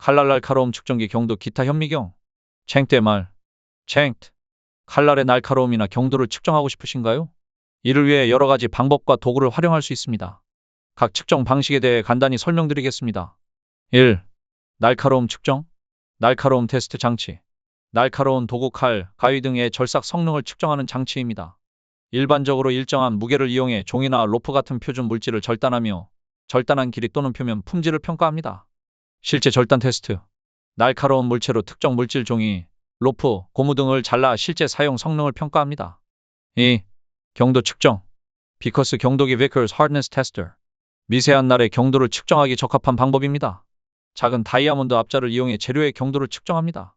칼날 날카로움 측정기 경도 기타 현미경. 챙때 말. 챙트. 칼날의 날카로움이나 경도를 측정하고 싶으신가요? 이를 위해 여러 가지 방법과 도구를 활용할 수 있습니다. 각 측정 방식에 대해 간단히 설명드리겠습니다. 1. 날카로움 측정. 날카로움 테스트 장치. 날카로운 도구 칼, 가위 등의 절삭 성능을 측정하는 장치입니다. 일반적으로 일정한 무게를 이용해 종이나 로프 같은 표준 물질을 절단하며 절단한 길이 또는 표면 품질을 평가합니다. 실제 절단 테스트. 날카로운 물체로 특정 물질 종이, 로프, 고무 등을 잘라 실제 사용 성능을 평가합니다. 2. 경도 측정. 비커스 경도기 Vickers Hardness Tester. 미세한 날의 경도를 측정하기 적합한 방법입니다. 작은 다이아몬드 압자를 이용해 재료의 경도를 측정합니다.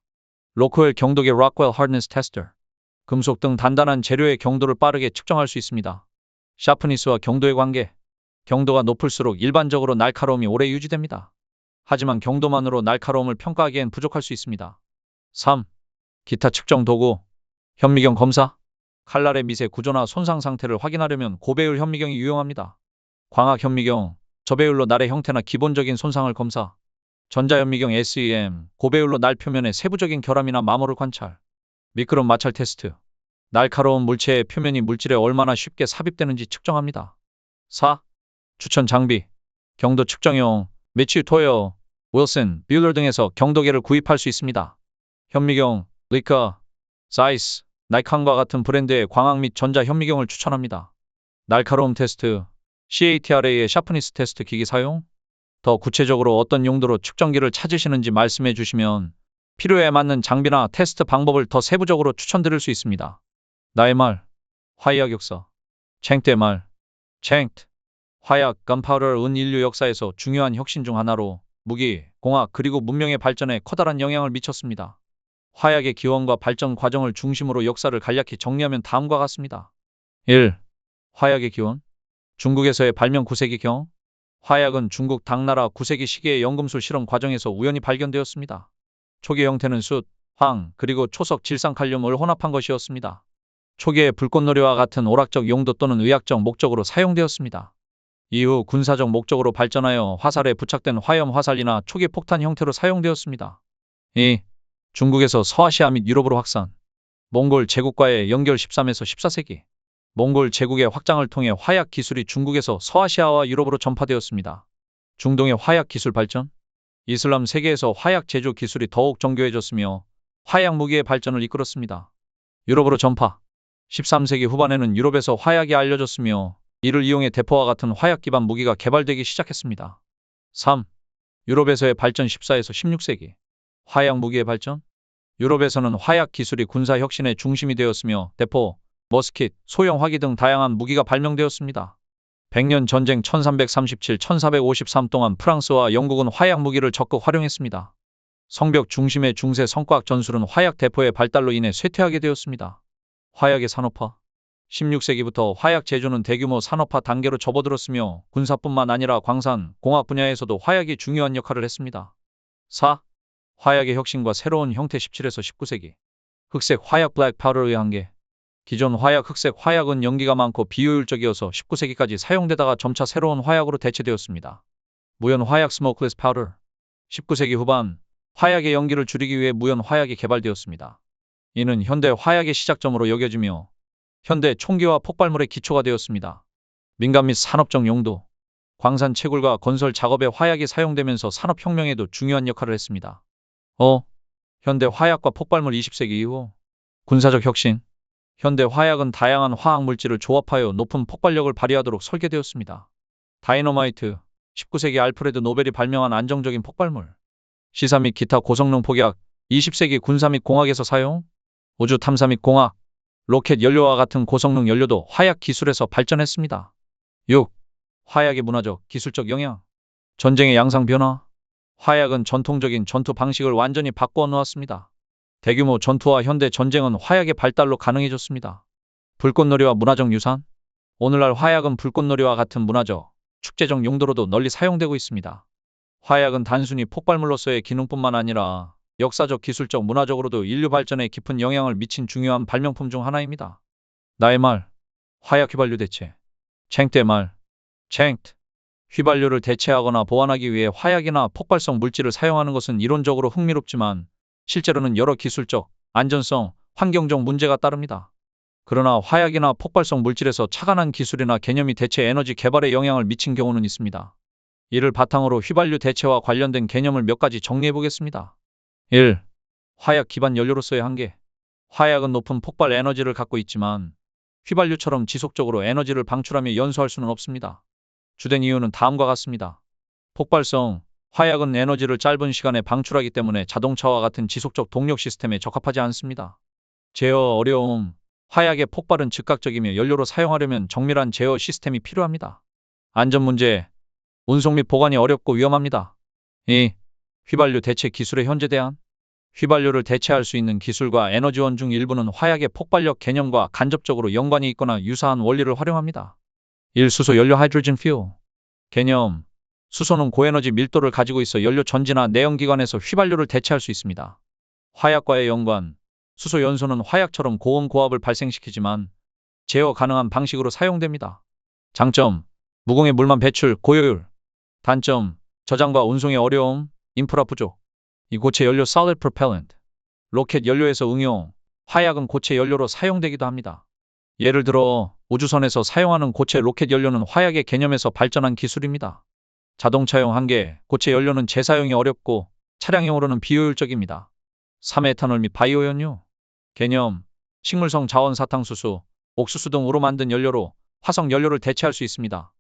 로크웰 경도기 Rockwell Hardness Tester. 금속 등 단단한 재료의 경도를 빠르게 측정할 수 있습니다. 샤프니스와 경도의 관계. 경도가 높을수록 일반적으로 날카로움이 오래 유지됩니다. 하지만 경도만으로 날카로움을 평가하기엔 부족할 수 있습니다. 3. 기타 측정 도구. 현미경 검사. 칼날의 미세 구조나 손상 상태를 확인하려면 고배율 현미경이 유용합니다. 광학 현미경, 저배율로 날의 형태나 기본적인 손상을 검사. 전자현미경 SEM, 고배율로 날 표면의 세부적인 결함이나 마모를 관찰. 미끄럼 마찰 테스트. 날카로운 물체의 표면이 물질에 얼마나 쉽게 삽입되는지 측정합니다. 4. 추천 장비. 경도 측정용, 매튜 토여, 윌슨, 뷰러 등에서 경도계를 구입할 수 있습니다. 현미경, 리카, 사이스, 나이칸과 같은 브랜드의 광학 및 전자 현미경을 추천합니다. 날카로움 테스트, CATRA의 샤프니스 테스트 기기 사용. 더 구체적으로 어떤 용도로 측정기를 찾으시는지 말씀해 주시면 필요에 맞는 장비나 테스트 방법을 더 세부적으로 추천드릴 수 있습니다. 나의 말. 화약 역사. 챙때 말. 챙트. 화약, 건파우더는 인류 역사에서 중요한 혁신 중 하나로 무기, 공학 그리고 문명의 발전에 커다란 영향을 미쳤습니다. 화약의 기원과 발전 과정을 중심으로 역사를 간략히 정리하면 다음과 같습니다. 1. 화약의 기원. 중국에서의 발명 9세기경. 화약은 중국 당나라 9세기 시기의 연금술 실험 과정에서 우연히 발견되었습니다. 초기 형태는 숯, 황, 그리고 초석 질산칼륨을 혼합한 것이었습니다. 초기에 불꽃놀이와 같은 오락적 용도 또는 의학적 목적으로 사용되었습니다. 이후 군사적 목적으로 발전하여 화살에 부착된 화염 화살이나 초기 폭탄 형태로 사용되었습니다. 2. 중국에서 서아시아 및 유럽으로 확산. 몽골 제국과의 연결 13에서 14세기. 몽골 제국의 확장을 통해 화약 기술이 중국에서 서아시아와 유럽으로 전파되었습니다. 중동의 화약 기술 발전. 이슬람 세계에서 화약 제조 기술이 더욱 정교해졌으며 화약 무기의 발전을 이끌었습니다. 유럽으로 전파. 13세기 후반에는 유럽에서 화약이 알려졌으며 이를 이용해 대포와 같은 화약 기반 무기가 개발되기 시작했습니다. 3. 유럽에서의 발전 14에서 16세기. 화약 무기의 발전. 유럽에서는 화약 기술이 군사 혁신의 중심이 되었으며 대포, 머스킷, 소형 화기 등 다양한 무기가 발명되었습니다. 백년 전쟁 1337-1453 동안 프랑스와 영국은 화약 무기를 적극 활용했습니다. 성벽 중심의 중세 성과학 전술은 화약 대포의 발달로 인해 쇠퇴하게 되었습니다. 화약의 산업화. 16세기부터 화약 제조는 대규모 산업화 단계로 접어들었으며 군사뿐만 아니라 광산, 공학 분야에서도 화약이 중요한 역할을 했습니다. 4. 화약의 혁신과 새로운 형태 17에서 19세기. 흑색 화약 블랙 파우더의 한계. 기존 화약 흑색 화약은 연기가 많고 비효율적이어서 19세기까지 사용되다가 점차 새로운 화약으로 대체되었습니다. 무연 화약 스모클ess 파우더. 19세기 후반 화약의 연기를 줄이기 위해 무연 화약이 개발되었습니다. 이는 현대 화약의 시작점으로 여겨지며 현대 총기와 폭발물의 기초가 되었습니다. 민간 및 산업적 용도. 광산 채굴과 건설 작업에 화약이 사용되면서 산업혁명에도 중요한 역할을 했습니다. 현대 화약과 폭발물 20세기 이후. 군사적 혁신. 현대 화약은 다양한 화학 물질을 조합하여 높은 폭발력을 발휘하도록 설계되었습니다. 다이너마이트. 19세기 알프레드 노벨이 발명한 안정적인 폭발물. 시사 및 기타 고성능 폭약. 20세기 군사 및 공학에서 사용. 우주 탐사 및 공학. 로켓 연료와 같은 고성능 연료도 화약 기술에서 발전했습니다. 6. 화약의 문화적, 기술적 영향. 전쟁의 양상 변화. 화약은 전통적인 전투 방식을 완전히 바꾸어 놓았습니다. 대규모 전투와 현대 전쟁은 화약의 발달로 가능해졌습니다. 불꽃놀이와 문화적 유산. 오늘날 화약은 불꽃놀이와 같은 문화적, 축제적 용도로도 널리 사용되고 있습니다. 화약은 단순히 폭발물로서의 기능뿐만 아니라 역사적, 기술적, 문화적으로도 인류 발전에 깊은 영향을 미친 중요한 발명품 중 하나입니다. 나의 말. 화약 휘발유 대체. 챙때 말. 챙트. 휘발유를 대체하거나 보완하기 위해 화약이나 폭발성 물질을 사용하는 것은 이론적으로 흥미롭지만 실제로는 여러 기술적, 안전성, 환경적 문제가 따릅니다. 그러나 화약이나 폭발성 물질에서 착안한 기술이나 개념이 대체 에너지 개발에 영향을 미친 경우는 있습니다. 이를 바탕으로 휘발유 대체와 관련된 개념을 몇 가지 정리해 보겠습니다. 1. 화약 기반 연료로서의 한계. 화약은 높은 폭발 에너지를 갖고 있지만 휘발유처럼 지속적으로 에너지를 방출하며 연소할 수는 없습니다. 주된 이유는 다음과 같습니다. 폭발성. 화약은 에너지를 짧은 시간에 방출하기 때문에 자동차와 같은 지속적 동력 시스템에 적합하지 않습니다. 제어 어려움. 화약의 폭발은 즉각적이며 연료로 사용하려면 정밀한 제어 시스템이 필요합니다. 안전 문제. 운송 및 보관이 어렵고 위험합니다. 2. 휘발유 대체 기술의 현재 대안. 휘발유를 대체할 수 있는 기술과 에너지원 중 일부는 화약의 폭발력 개념과 간접적으로 연관이 있거나 유사한 원리를 활용합니다. 1. 수소 연료 하이드로젠 퓨어. 개념. 수소는 고에너지 밀도를 가지고 있어 연료 전지나 내연기관에서 휘발유를 대체할 수 있습니다. 화약과의 연관. 수소 연소는 화약처럼 고온 고압을 발생시키지만 제어 가능한 방식으로 사용됩니다. 장점. 무공해 물만 배출, 고효율. 단점. 저장과 운송의 어려움, 인프라 부족. 이 고체 연료 solid propellant. 로켓 연료에서 응용. 화약은 고체 연료로 사용되기도 합니다. 예를 들어 우주선에서 사용하는 고체 로켓 연료는 화약의 개념에서 발전한 기술입니다. 자동차용 한계. 고체 연료는 재사용이 어렵고 차량용으로는 비효율적입니다. 3. 에탄올 및 바이오 연료. 개념. 식물성 자원 사탕수수, 옥수수 등으로 만든 연료로 화석 연료를 대체할 수 있습니다.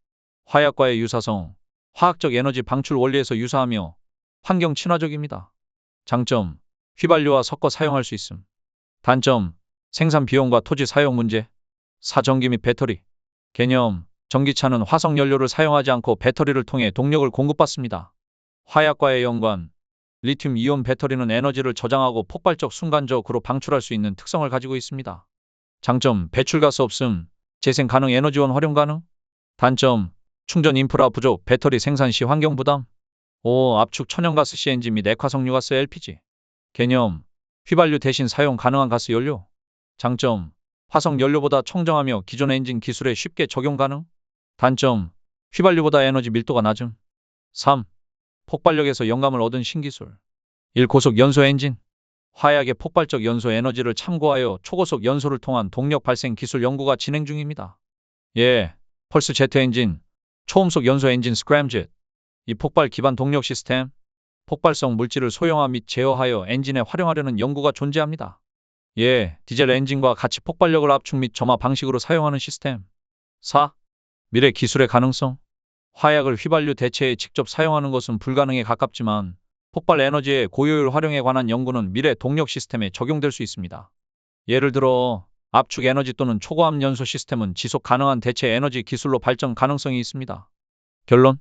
화약과의 유사성. 화학적 에너지 방출 원리에서 유사하며 환경 친화적입니다. 장점. 휘발유와 섞어 사용할 수 있음. 단점. 생산 비용과 토지 사용 문제. 4. 전기 및 배터리. 개념. 전기차는 화석 연료를 사용하지 않고 배터리를 통해 동력을 공급받습니다. 화약과의 연관. 리튬 이온 배터리는 에너지를 저장하고 폭발적 순간적으로 방출할 수 있는 특성을 가지고 있습니다. 장점. 배출가스 없음. 재생 가능 에너지원 활용 가능. 단점. 충전 인프라 부족, 배터리 생산 시 환경 부담. 5. 압축 천연가스 CNG 및 액화석유가스 LPG. 개념. 휘발유 대신 사용 가능한 가스 연료. 장점. 화석 연료보다 청정하며 기존 엔진 기술에 쉽게 적용 가능. 단점. 휘발유보다 에너지 밀도가 낮음. 3. 폭발력에서 영감을 얻은 신기술. 1. 고속 연소 엔진. 화약의 폭발적 연소 에너지를 참고하여 초고속 연소를 통한 동력 발생 기술 연구가 진행 중입니다. 예. 펄스 제트 엔진, 초음속 연소 엔진 스크램젯. 이 폭발 기반 동력 시스템, 폭발성 물질을 소형화 및 제어하여 엔진에 활용하려는 연구가 존재합니다. 예. 디젤 엔진과 같이 폭발력을 압축 및 점화 방식으로 사용하는 시스템. 4. 미래 기술의 가능성. 화약을 휘발유 대체에 직접 사용하는 것은 불가능에 가깝지만 폭발 에너지의 고효율 활용에 관한 연구는 미래 동력 시스템에 적용될 수 있습니다. 예를 들어 압축 에너지 또는 초고압 연소 시스템은 지속 가능한 대체 에너지 기술로 발전 가능성이 있습니다. 결론.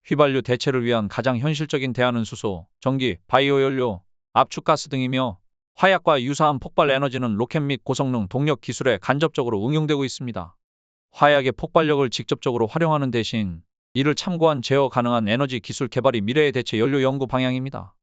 휘발유 대체를 위한 가장 현실적인 대안은 수소, 전기, 바이오 연료, 압축가스 등이며 화약과 유사한 폭발 에너지는 로켓 및 고성능 동력 기술에 간접적으로 응용되고 있습니다. 화약의 폭발력을 직접적으로 활용하는 대신 이를 참고한 제어 가능한 에너지 기술 개발이 미래의 대체 연료 연구 방향입니다.